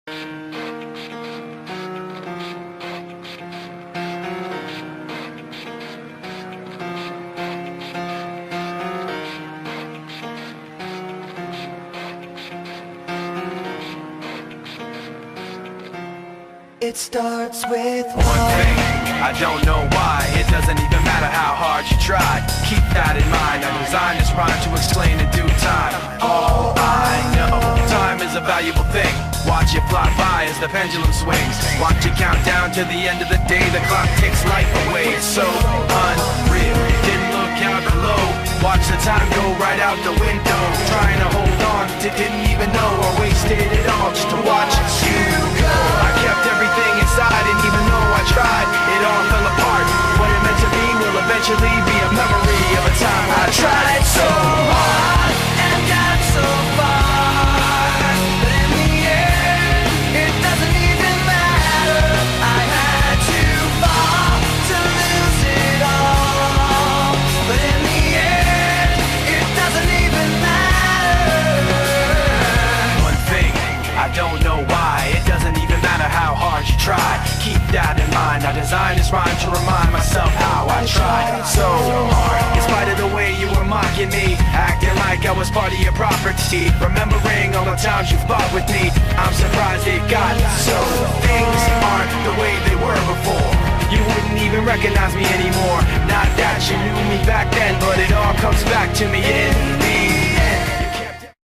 It starts with one thing, I don't know why. It doesn't even matter how hard you try. Keep that in mind, I designed this rhyme to explain in due time. All I know, time is a valuable thing. Watch it fly by as the pendulum swings. Watch it count down to the end of the day. The clock takes life away, it's so unreal. Didn't look out below, watch the time go right out the window. Trying to hold on to didn't even know I wasted it all just to watch you go. I kept everything inside, and even though I tried, it all fell apart. What it meant to be will eventually be a memory of a time I tried so hard and got so far, but in the end, it doesn't even matter. I had to fall to lose it all, but in the end, it doesn't even matter. One thing, I don't know why. It doesn't even matter how hard you try. Keep that in mind. I designed this rhyme to remind myself how I tried so hard. In spite of the way you were mocking me, acting like I was part of your property, remembering all the times you fought with me, I'm surprised it got so. Things aren't the way they were before. You wouldn't even recognize me anymore. Not that you knew me back then, but it all comes back to me in the